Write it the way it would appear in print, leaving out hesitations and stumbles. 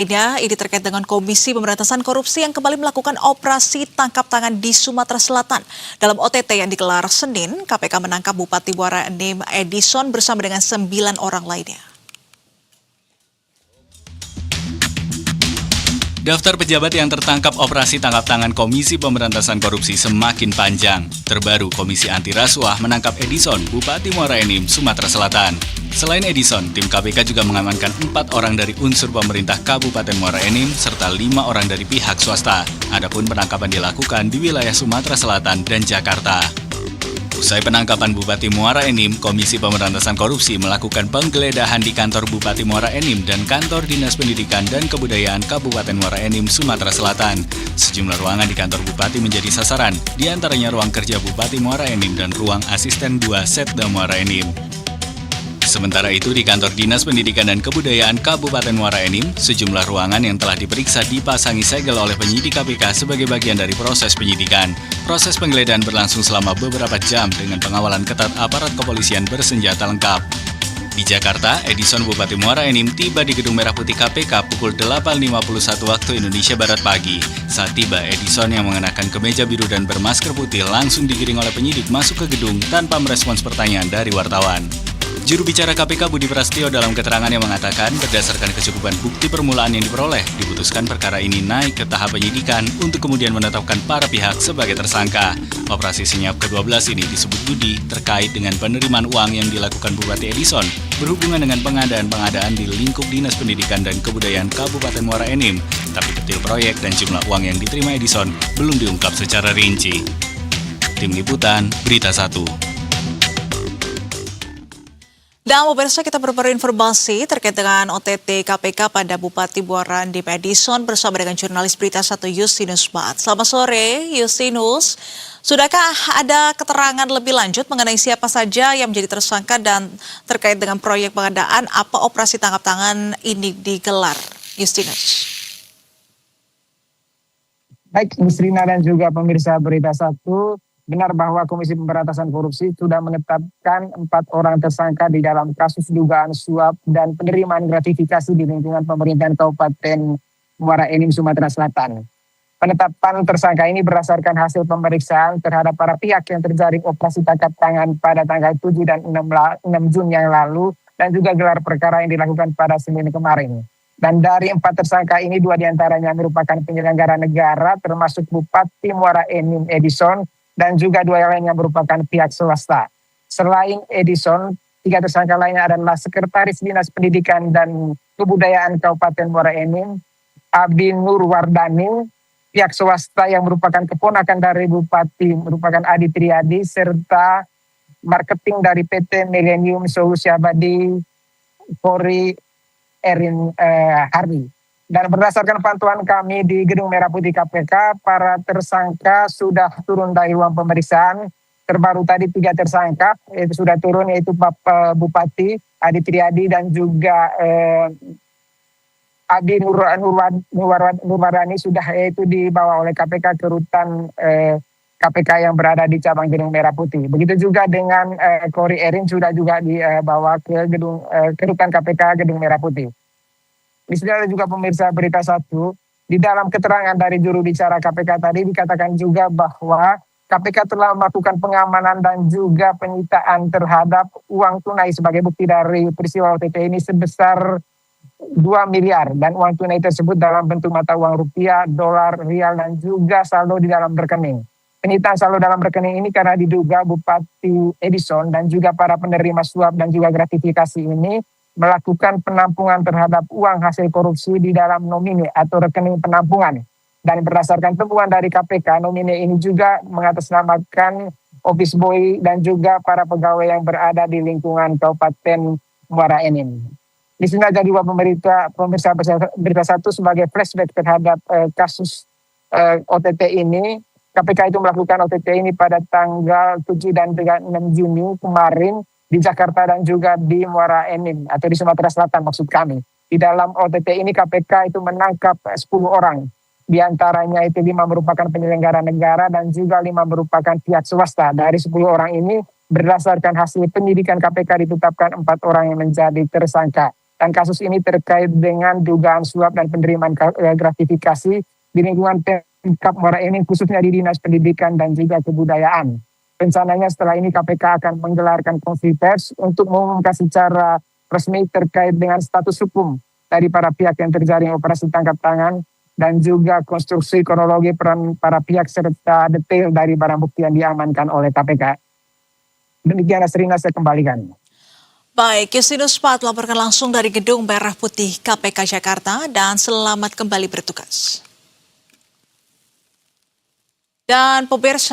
Ini terkait dengan Komisi Pemberantasan Korupsi yang kembali melakukan operasi tangkap tangan di Sumatera Selatan. Dalam OTT yang digelar Senin, KPK menangkap Bupati Muara Enim Edison bersama dengan 9 orang lainnya. Daftar pejabat yang tertangkap operasi tangkap tangan Komisi Pemberantasan Korupsi semakin panjang. Terbaru, Komisi Anti Rasuah menangkap Edison, Bupati Muara Enim, Sumatera Selatan. Selain Edison, tim KPK juga mengamankan 4 orang dari unsur pemerintah Kabupaten Muara Enim serta 5 orang dari pihak swasta. Adapun penangkapan dilakukan di wilayah Sumatera Selatan dan Jakarta. Usai penangkapan Bupati Muara Enim, Komisi Pemberantasan Korupsi melakukan penggeledahan di kantor Bupati Muara Enim dan kantor Dinas Pendidikan dan Kebudayaan Kabupaten Muara Enim, Sumatera Selatan. Sejumlah ruangan di kantor Bupati menjadi sasaran, di antaranya ruang kerja Bupati Muara Enim dan ruang asisten 2 Setda Muara Enim. Sementara itu, di kantor Dinas Pendidikan dan Kebudayaan Kabupaten Muara Enim, sejumlah ruangan yang telah diperiksa dipasangi segel oleh penyidik KPK sebagai bagian dari proses penyidikan. Proses penggeledahan berlangsung selama beberapa jam dengan pengawalan ketat aparat kepolisian bersenjata lengkap. Di Jakarta, Edison Bupati Muara Enim tiba di Gedung Merah Putih KPK pukul 8.51 waktu Indonesia Barat pagi. Saat tiba, Edison yang mengenakan kemeja biru dan bermasker putih langsung digiring oleh penyidik masuk ke gedung tanpa merespons pertanyaan dari wartawan. Juru bicara KPK Budi Prasetyo dalam keterangannya mengatakan berdasarkan kecukupan bukti permulaan yang diperoleh, diputuskan perkara ini naik ke tahap penyidikan untuk kemudian menetapkan para pihak sebagai tersangka. Operasi senyap ke-12 ini disebut Budi terkait dengan penerimaan uang yang dilakukan Bupati Edison berhubungan dengan pengadaan-pengadaan di lingkup Dinas Pendidikan dan Kebudayaan Kabupaten Muara Enim. Tapi detail proyek dan jumlah uang yang diterima Edison belum diungkap secara rinci. Tim Liputan, Berita 1. Dan pemirsa, kita berbaru informasi terkait dengan OTT KPK pada Bupati Muara Enim Edison bersama dengan jurnalis Berita 1 Justinus Baat. Selamat sore, Justinus. Sudahkah ada keterangan lebih lanjut mengenai siapa saja yang menjadi tersangka dan terkait dengan proyek pengadaan apa operasi tangkap tangan ini digelar, Justinus? Baik, Musrina dan juga pemirsa Berita 1, benar bahwa Komisi Pemberantasan Korupsi sudah menetapkan 4 orang tersangka di dalam kasus dugaan suap dan penerimaan gratifikasi di lingkungan pemerintahan Kabupaten Muara Enim, Sumatera Selatan. Penetapan tersangka ini berdasarkan hasil pemeriksaan terhadap para pihak yang terjaring operasi tangkap tangan pada tanggal 7 dan 6 Juni yang lalu dan juga gelar perkara yang dilakukan pada Senin kemarin. Dan dari 4 tersangka ini, 2 diantaranya merupakan penyelenggara negara termasuk Bupati Muara Enim Edison dan juga 2 yang lainnya merupakan pihak swasta. Selain Edison, 3 tersangka lainnya adalah Sekretaris Dinas Pendidikan dan Kebudayaan Kabupaten Muara Enim, Abi Nurwardani, pihak swasta yang merupakan keponakan dari Bupati merupakan Adi Triadi, serta marketing dari PT Millennium Solusi Abadi, Kori Erin Hardi. Dan berdasarkan pantauan kami di Gedung Merah Putih KPK, para tersangka sudah turun dari ruang pemeriksaan. Terbaru tadi 3 tersangka itu sudah turun, yaitu Bapak Bupati Adi Triadi dan juga Adi Nurwarani sudah itu dibawa oleh KPK ke rutan KPK yang berada di cabang Gedung Merah Putih. Begitu juga dengan Kori Erin sudah juga dibawa ke rutan KPK Gedung Merah Putih. Di sini ada juga pemirsa Berita 1, di dalam keterangan dari juru bicara KPK tadi dikatakan juga bahwa KPK telah melakukan pengamanan dan juga penyitaan terhadap uang tunai sebagai bukti dari peristiwa OTT ini sebesar 2 miliar. Dan uang tunai tersebut dalam bentuk mata uang rupiah, dolar, rial, dan juga saldo di dalam rekening. Penyitaan saldo dalam rekening ini karena diduga Bupati Edison dan juga para penerima suap dan juga gratifikasi ini melakukan penampungan terhadap uang hasil korupsi di dalam nomine atau rekening penampungan. Dan berdasarkan temuan dari KPK, nomine ini juga mengatasnamakan office boy dan juga para pegawai yang berada di lingkungan Kabupaten Muara Enim. Di sini ada juga pemirsa Berita 1 sebagai flashback terhadap kasus OTT ini. KPK itu melakukan OTT ini pada tanggal 7 dan 6 Juni kemarin di Jakarta dan juga di Muara Enim atau di Sumatera Selatan maksud kami. Di dalam OTT ini KPK itu menangkap 10 orang. Di antaranya itu 5 merupakan penyelenggara negara dan juga 5 merupakan pihak swasta. Dari 10 orang ini berdasarkan hasil penyidikan KPK ditetapkan 4 orang yang menjadi tersangka. Dan kasus ini terkait dengan dugaan suap dan penerimaan gratifikasi di lingkungan Pemkab Muara Enim, khususnya di Dinas Pendidikan dan juga Kebudayaan. Rencananya setelah ini KPK akan menggelarkan konferensi pers untuk mengumumkan secara resmi terkait dengan status hukum dari para pihak yang terjaring operasi tangkap tangan dan juga konstruksi kronologi peran para pihak serta detail dari barang bukti yang diamankan oleh KPK. Demikian Asrina, saya kembalikan. Baik, Justinus Pat melaporkan langsung dari Gedung Merah Putih KPK Jakarta dan selamat kembali bertugas. Dan pemirsa,